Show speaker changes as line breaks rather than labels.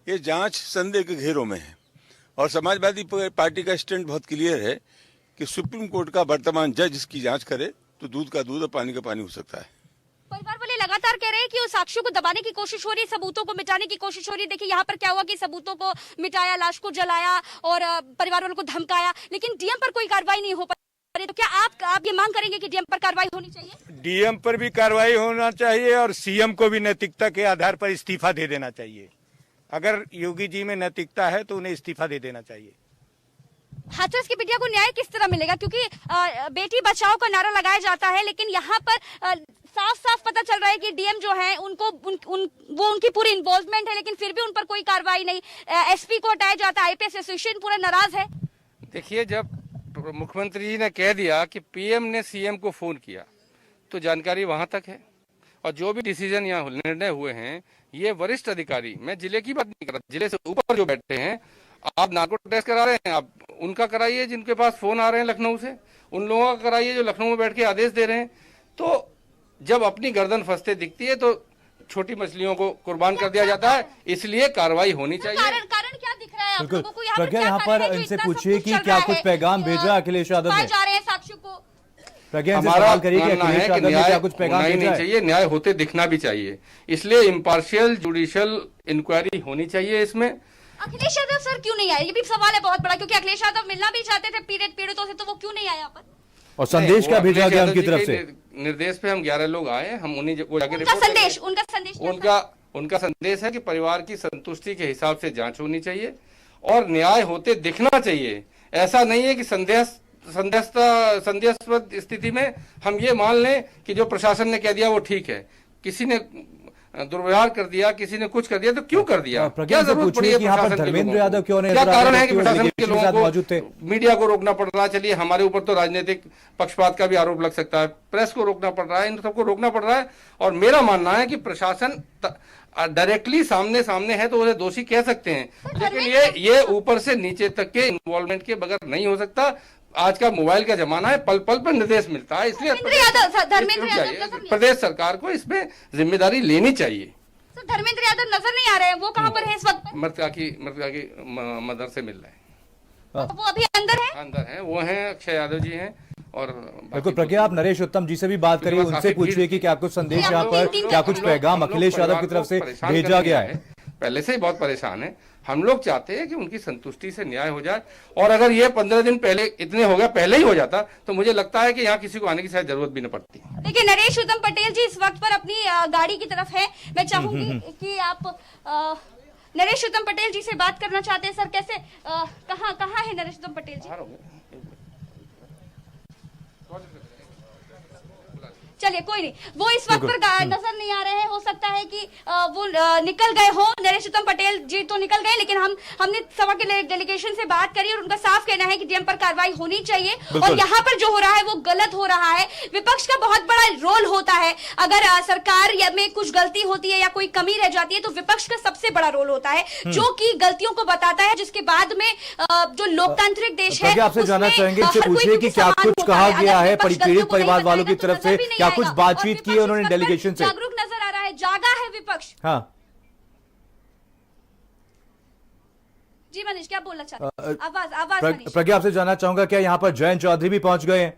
ये जांच संदेह के घेरों में है और समाजवादी पार्टी का स्टैंड बहुत क्लियर है कि सुप्रीम कोर्ट का वर्तमान जज इसकी जांच करे तो दूध का दूध और पानी का पानी हो सकता है।
परिवार वाले लगातार कह रहे हैं कि उस साक्ष्यों को दबाने की कोशिश हो रही है, सबूतों को मिटाने की कोशिश हो रही है। देखिए यहाँ पर क्या हुआ कि सबूतों को मिटाया, लाश को जलाया और परिवार वालों को धमकाया, लेकिन डीएम पर कोई कार्रवाई नहीं हो पाई। तो क्या आप ये मांग करेंगे कि डीएम पर कार्रवाई होनी चाहिए?
डीएम पर भी कार्रवाई होना चाहिए और सीएम को भी नैतिकता के आधार पर इस्तीफा दे देना चाहिए। अगर योगी जी में नैतिकता है तो उन्हें इस्तीफा दे देना चाहिए।
हाथरस की बिटिया को न्याय किस तरह मिलेगा? क्योंकि बेटी बचाओ का नारा लगाया जाता है, लेकिन यहाँ पर साफ साफ पता चल रहा है कि डीएम जो है उनको वो उनकी पूरी इन्वॉल्वमेंट है, लेकिन फिर भी उन पर कोई कार्रवाई नहीं। एसपी को हटाया जाता है, आईपीएस एसोसिएशन पूरा नाराज है।
देखिए, जब मुख्यमंत्री जी ने कह दिया कि पीएम ने सीएम को फोन किया तो जानकारी वहां तक है, और जो भी डिसीजन यहाँ निर्णय हुए हैं ये वरिष्ठ अधिकारी, मैं जिले की बात नहीं कर रहा, जिले से ऊपर जो बैठे हैं, आप नार्को टेस्ट करा रहे हैं, आप उनका कराइए जिनके पास फोन आ रहे हैं लखनऊ से, उन लोगों का कराइए जो लखनऊ में बैठ के आदेश दे रहे हैं। तो जब अपनी गर्दन फंसते दिखती है तो छोटी मछलियों को कुर्बान कर दिया जाता है, इसलिए कार्रवाई होनी चाहिए।
कारण क्या दिख रहा है आप लोगों को?
प्रज्ञा, यहाँ पर इनसे पूछिए कि क्या कुछ पैगाम भेजा अखिलेश यादव ने?
जा रहे हैं साक्ष्यों को।
प्रज्ञा, सवाल करिए कि अखिलेश यादव ने क्या कुछ पैगाम भेजा?
नहीं चाहिए, न्याय होते दिखना भी चाहिए, इसलिए इम्पार्शियल जुडिशियल इंक्वायरी होनी चाहिए इसमें।
अखिलेश यादव सर क्यों नहीं आए? ये भी सवाल है बहुत बड़ा, क्योंकि अखिलेश यादव मिलना भी चाहते थे पीड़ितों से, तो वो क्यों नहीं आए यहाँ पर?
और संदेश क्या भेजा गया उनकी तरफ से?
निर्देश पे हम 11 लोग आए, हम उन्हीं को जाके
उनका
संदेश है कि परिवार की संतुष्टि के हिसाब से जांच होनी चाहिए और न्याय होते दिखना चाहिए। ऐसा नहीं है कि संदेहास्पद स्थिति में हम ये मान लें कि जो प्रशासन ने कह दिया वो ठीक है, किसी ने दुर्व्यवहार कर दिया, किसी ने कुछ कर दिया, तो क्यों कर दिया? क्या जरूरत पड़ी है प्रशासन
धर्मेंद्र यादव क्यों नहीं?
क्या कारण है कि प्रशासन के लोगों को मीडिया को रोकना पड़ रहा है? चलिए, हमारे ऊपर तो राजनीतिक पक्षपात का भी आरोप लग सकता है, प्रेस को रोकना पड़ रहा है, इन सबको रोकना पड़ रहा है। और मेरा मानना है कि प्रशासन डायरेक्टली सामने है तो उन्हें दोषी कह सकते हैं, लेकिन ये ऊपर से नीचे तक के इन्वॉल्वमेंट के बगैर नहीं हो सकता। आज का मोबाइल का जमाना है, पल पल पर निर्देश मिलता है, इसलिए प्रदेश सरकार को इसमें जिम्मेदारी लेनी चाहिए।
धर्मेंद्र यादव नजर नहीं आ रहे हैं, वो कहाँ पर है इस वक्त?
मृतका की मदर से मिल रहे हैं।
वो अभी अंदर
है, वो हैं अक्षय यादव जी हैं। और
बिल्कुल प्रज्ञा, आप नरेश उत्तम जी से भी बात करिए, उनसे पूछिए कि क्या कुछ संदेश यहाँ पर, क्या कुछ पैगाम अखिलेश यादव की तरफ से भेजा गया है?
पहले से ही बहुत परेशान है, हम लोग चाहते हैं कि उनकी संतुष्टि से न्याय हो जाए, और अगर ये 15 दिन पहले इतने हो गया, पहले ही हो जाता तो मुझे लगता है कि यहाँ किसी को आने की शायद जरूरत भी न पड़ती।
देखिए, नरेश उत्तम पटेल जी इस वक्त पर अपनी गाड़ी की तरफ है। मैं चाहूंगी कि आप नरेश उत्तम पटेल जी से बात करना चाहते हैं। सर, कैसे कहाँ है नरेश उत्तम पटेल जी? चलिए, कोई नहीं, वो इस वक्त पर नजर नहीं आ रहे हैं। हो सकता है कि वो निकल गए हो। नरेश उत्तम पटेल जी तो निकल गए, लेकिन हमने सभा के डेलीगेशन से बात करी और उनका साफ कहना है कि डीएम पर कार्रवाई होनी चाहिए, और यहाँ पर जो हो रहा है वो गलत हो रहा है। विपक्ष का बहुत बड़ा रोल होता है, अगर सरकार में कुछ गलती होती है या कोई कमी रह जाती है तो विपक्ष का सबसे बड़ा रोल होता है, जो कि गलतियों को बताता है, जिसके बाद में जो लोकतांत्रिक देश है।
आपसे जानना चाहेंगे, इससे पूछिए कि क्या कुछ कहा गया है पीड़ित परिवार वालों की तरफ से? क्या कुछ बातचीत की है उन्होंने डेलीगेशन से?
जागरूक नजर आ रहा है, जागा है विपक्ष।
हाँ
जी मनीष, क्या बोलना चाहते हैं? आवाज
प्रज्ञा, आपसे जानना चाहूंगा, क्या यहाँ पर जयंत चौधरी भी पहुंच गए हैं?